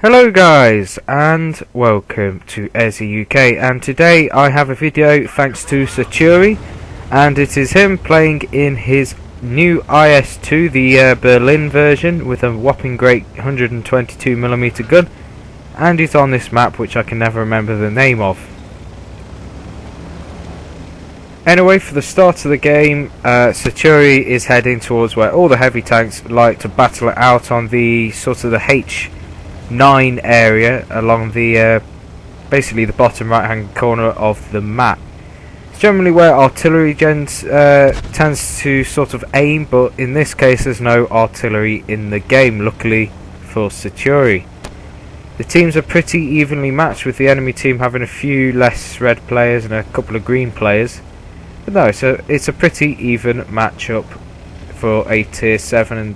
Hello guys and welcome to Ezzi-UK, and today I have a video thanks to Saturi, and it is him playing in his new IS-2, the Berlin version, with a whopping great 122mm gun, and he's on this map which I can never remember the name of. Anyway, for the start of the game, Saturi is heading towards where all the heavy tanks like to battle it out on the sort of the H9 area along the basically the bottom right hand corner of the map. It's generally where artillery tends to sort of aim, but in this case there's no artillery in the game, luckily for Saturi. The teams are pretty evenly matched, with the enemy team having a few less red players and a couple of green players. But no, it's a pretty even matchup for a tier 7 and,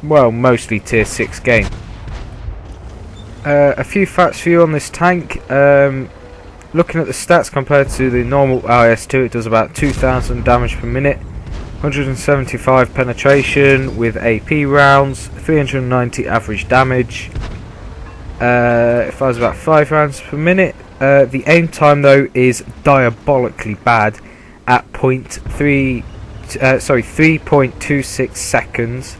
well, mostly tier 6 game. A few facts for you on this tank. Looking at the stats compared to the normal IS-2, it does about 2000 damage per minute, 175 penetration with AP rounds, 390 average damage. It fires about 5 rounds per minute. The aim time though is diabolically bad at 3.26 seconds,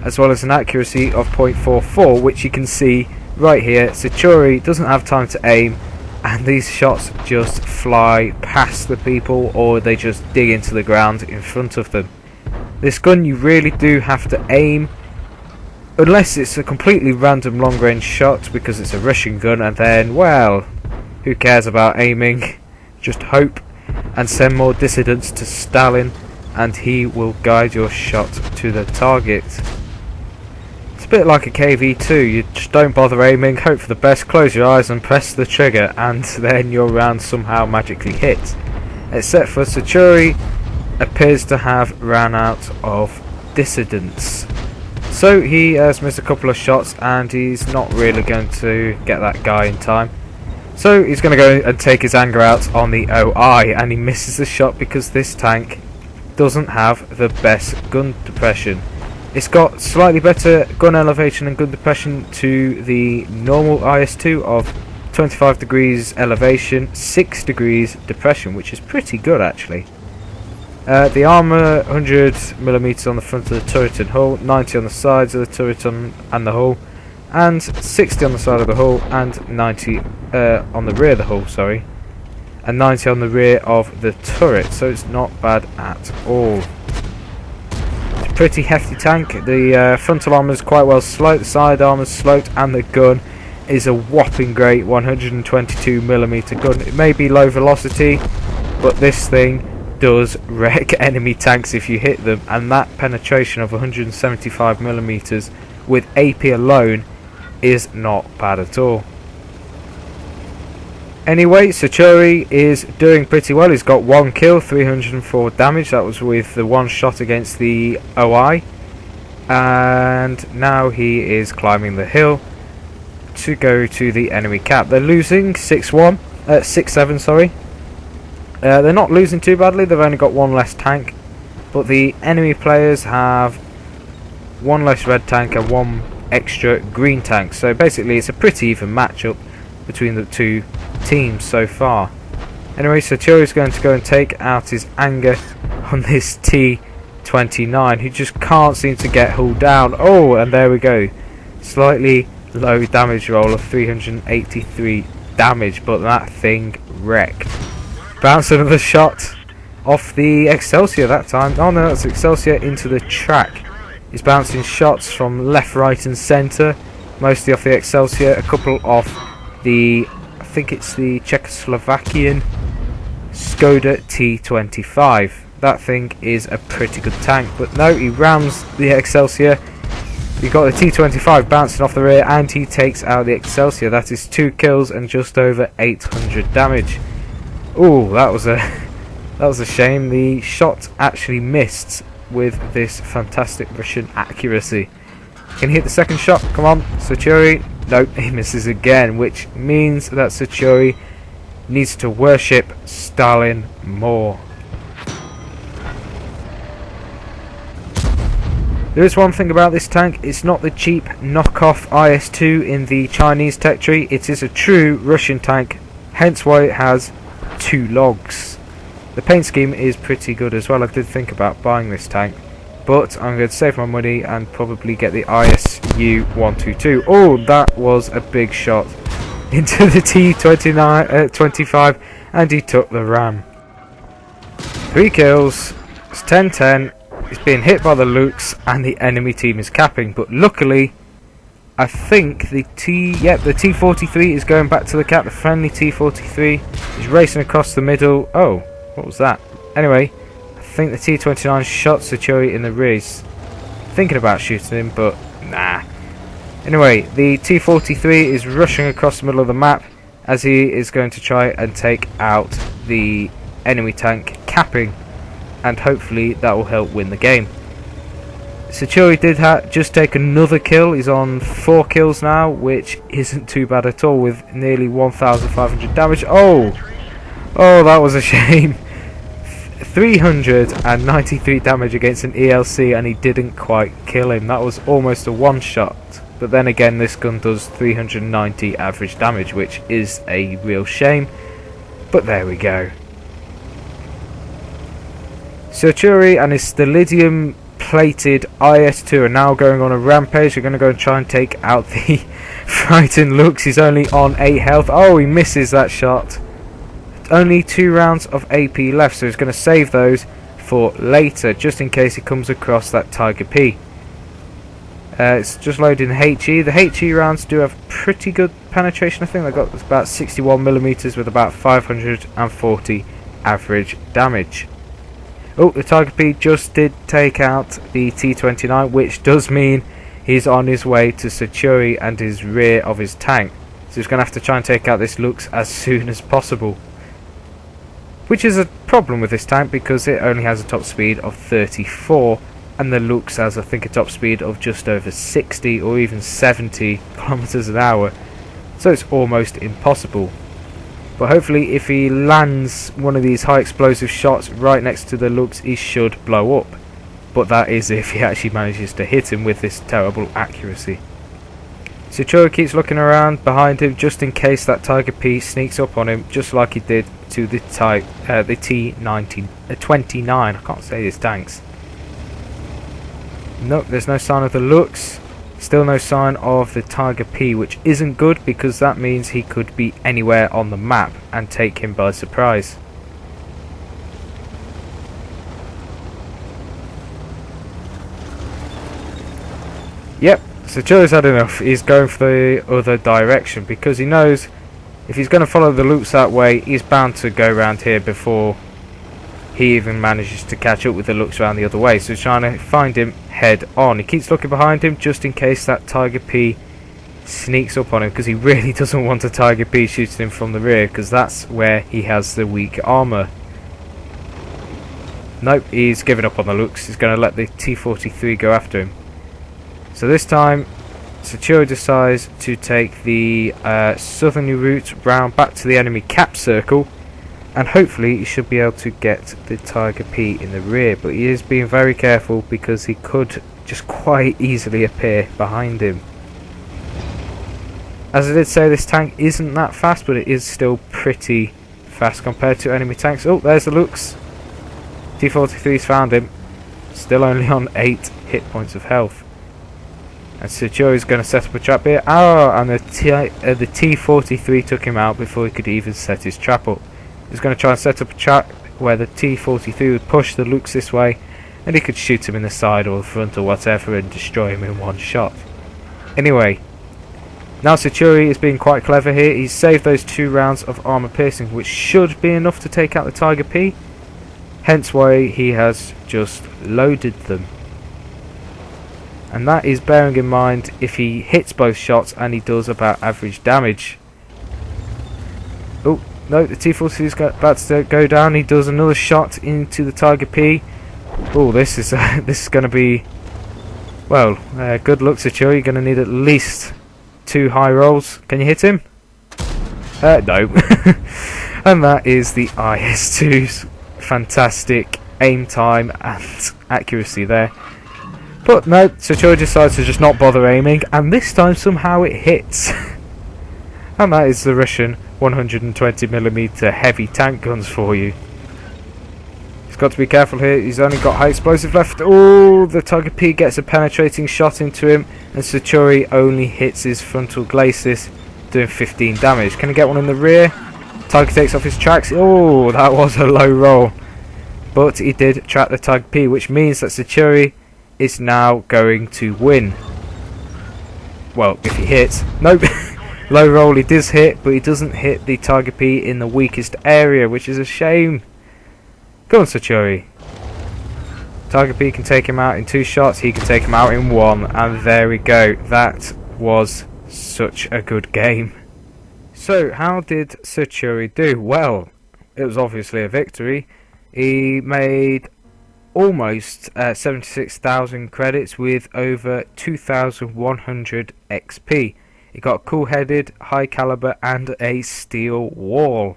as well as an accuracy of 0.44, which you can see right here. Saturi doesn't have time to aim, and these shots just fly past the people, or they just dig into the ground in front of them. This gun, you really do have to aim, unless it's a completely random long range shot because it's a Russian gun, and then, well, who cares about aiming? Just hope and send more dissidents to Stalin, and he will guide your shot to the target. It's a bit like a KV2, you just don't bother aiming, hope for the best, close your eyes and press the trigger, and then your round somehow magically hits. Except for Saturi appears to have ran out of dissidents. So he has missed a couple of shots, and he's not really going to get that guy in time. So he's going to go and take his anger out on the OI, and he misses the shot because this tank doesn't have the best gun depression. It's got slightly better gun elevation and gun depression to the normal IS-2 of 25 degrees elevation, 6 degrees depression, which is pretty good actually. The armour, 100mm on the front of the turret and hull, 90 on the sides of the turret and the hull, and 60 on the side of the hull, and 90 on the rear of the hull, sorry, and 90 on the rear of the turret, so it's not bad at all. It's a pretty hefty tank. The frontal armour is quite well sloped, the side armour is sloped, and the gun is a whopping great 122mm gun. It may be low velocity, but this thing does wreck enemy tanks if you hit them, and that penetration of 175mm with AP alone is not bad at all. Anyway, Saturi is doing pretty well. He's got 1 kill, 304 damage. That was with the one shot against the OI. And now he is climbing the hill to go to the enemy cap. They're losing 6-7, sorry. They're not losing too badly. They've only got 1 less tank. But the enemy players have 1 less red tank and 1 extra green tank. So basically it's a pretty even matchup between the two teams so far. Anyway, Saturi is going to go and take out his anger on this T29, who just can't seem to get hull down. Oh, and there we go. Slightly low damage roll of 383 damage, but that thing wrecked. Bounce another shot off the Excelsior that time. Oh no, that's Excelsior into the track. He's bouncing shots from left, right and centre, mostly off the Excelsior, a couple off the, I think it's the Czechoslovakian Skoda T25. That thing is a pretty good tank, but no, he rams the Excelsior. You've got the T25 bouncing off the rear, and he takes out the Excelsior. That is 2 kills and just over 800 damage. Ooh, that was a shame. The shot actually missed with this fantastic Russian accuracy. Can he hit the second shot? Come on, Saturi. Nope, he misses again, which means that Saturi needs to worship Stalin more. There is one thing about this tank, it's not the cheap knockoff IS-2 in the Chinese tech tree, it is a true Russian tank, hence why it has 2 logs. The paint scheme is pretty good as well. I did think about buying this tank, but I'm going to save my money and probably get the IS-122. Oh, that was a big shot into the T-25, and he took the ram. 3 kills, it's 10-10, he's being hit by the Lukes and the enemy team is capping, but luckily I think the T-43 is going back to the cap. The friendly T-43 is racing across the middle. Oh, what was that? Anyway, I think the T-29 shot Sachuri in the rear. He's thinking about shooting him, but nah. Anyway, the T-43 is rushing across the middle of the map as he is going to try and take out the enemy tank, capping, and hopefully that will help win the game. Sachuri did just take another kill. He's on 4 kills now, which isn't too bad at all with nearly 1,500 damage. Oh, that was a shame. 393 damage against an ELC and he didn't quite kill him. That was almost a one-shot. But then again, this gun does 390 average damage, which is a real shame. But there we go. Sachuri and his Stellidium plated IS-2 are now going on a rampage. They're going to go and try and take out the frightened Lux. He's only on 8 health. Oh, he misses that shot. Only 2 rounds of AP left, so he's going to save those for later, just in case he comes across that Tiger P. It's just loading HE. The HE rounds do have pretty good penetration. I think they've got about 61mm with about 540 average damage. Oh, the Tiger P just did take out the T-29, which does mean he's on his way to Sachuri and his rear of his tank. So he's going to have to try and take out this Lux as soon as possible. Which is a problem with this tank because it only has a top speed of 34 and the Lux has, I think, a top speed of just over 60 or even 70 kilometers an hour. So it's almost impossible. But hopefully if he lands one of these high explosive shots right next to the Lux, he should blow up. But that is if he actually manages to hit him with this terrible accuracy. Sachuri keeps looking around behind him just in case that Tiger P sneaks up on him, just like he did to the T-29. I can't say these tanks. Nope, there's no sign of the Lux. Still no sign of the Tiger P, which isn't good because that means he could be anywhere on the map and take him by surprise. Yep, Sachuri's had enough. He's going for the other direction because he knows if he's going to follow the Lux that way, he's bound to go around here before he even manages to catch up with the Lux around the other way. So he's trying to find him head on. He keeps looking behind him just in case that Tiger P sneaks up on him because he really doesn't want a Tiger P shooting him from the rear because that's where he has the weak armour. Nope, he's given up on the Lux. He's going to let the T-43 go after him. So this time Sachuri decides to take the southerly route round back to the enemy cap circle, and hopefully he should be able to get the Tiger P in the rear, but he is being very careful because he could just quite easily appear behind him. As I did say, this tank isn't that fast, but it is still pretty fast compared to enemy tanks. Oh, there's the Lux. T-43's found him, still only on 8 hit points of health. And Sachuri's going to set up a trap here. Oh, and the T-43 took him out before he could even set his trap up. He's going to try and set up a trap where the T-43 would push the Lux this way, and he could shoot him in the side or the front or whatever and destroy him in one shot. Anyway, now Sachuri is being quite clever here. He's saved those 2 rounds of armor piercing, which should be enough to take out the Tiger P. Hence why he has just loaded them. And that is bearing in mind if he hits both shots and he does about average damage. Oh, no, the T-43 is about to go down. He does another shot into the Tiger P. Oh, this is going to be, well, good luck, Sachuri. You're going to need at least 2 high rolls. Can you hit him? No. And that is the IS-2's fantastic aim time and accuracy there. But no, Satori decides to just not bother aiming, and this time somehow it hits. And that is the Russian 120mm heavy tank guns for you. He's got to be careful here, he's only got high explosive left. Oh, the Tiger P gets a penetrating shot into him, and Satori only hits his frontal glacis, doing 15 damage. Can he get one in the rear? Tiger takes off his tracks. Oh, that was a low roll. But he did track the Tiger P, which means that Satori is now going to win. Well, if he hits. Nope. Low roll, he does hit, but he doesn't hit the Tiger P in the weakest area, which is a shame. Go on, Satori. Tiger P can take him out in 2 shots, he can take him out in 1, and there we go. That was such a good game. So, how did Satori do? Well, it was obviously a victory. He made almost 76,000 credits with over 2,100 XP. He got cool-headed, high caliber, and a steel wall.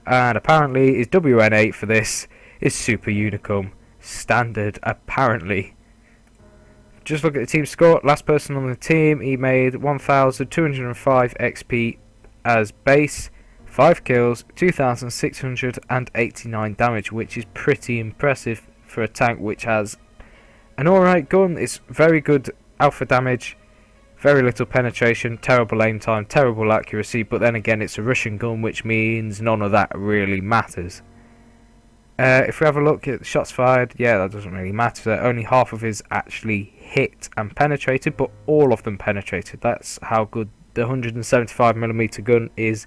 And apparently his WN8 for this is Super Unicum standard, apparently. Just look at the team score. Last person on the team, he made 1,205 XP as base, 5 kills, 2,689 damage, which is pretty impressive for a tank which has an alright gun. It's very good alpha damage, very little penetration, terrible aim time, terrible accuracy, but then again it's a Russian gun, which means none of that really matters. If we have a look at shots fired, yeah, that doesn't really matter. Only half of his actually hit and penetrated, but all of them penetrated. That's how good the 175mm gun is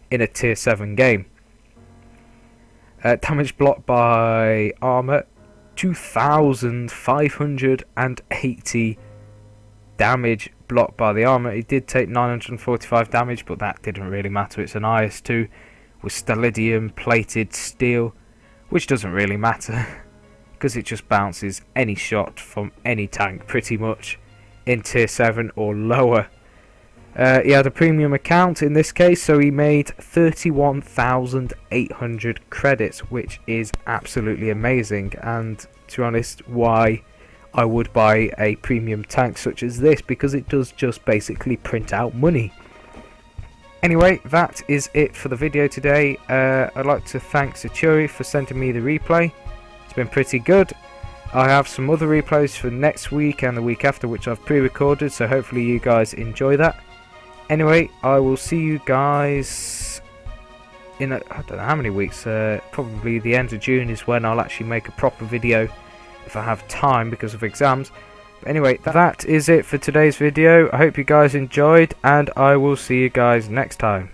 in a tier 7 game. Damage blocked by armor, 2,580 damage blocked by the armor. He did take 945 damage, but that didn't really matter. It's an IS-2 with stellidium plated steel, which doesn't really matter because it just bounces any shot from any tank pretty much in tier 7 or lower. He had a premium account in this case, so he made 31,800 credits, which is absolutely amazing, and to be honest, why I would buy a premium tank such as this, because it does just basically print out money. Anyway, that is it for the video today. I'd like to thank Satori for sending me the replay. It's been pretty good. I have some other replays for next week and the week after, which I've pre-recorded, so hopefully you guys enjoy that. Anyway, I will see you guys in I don't know how many weeks, probably the end of June is when I'll actually make a proper video, if I have time because of exams. But anyway, that is it for today's video. I hope you guys enjoyed, and I will see you guys next time.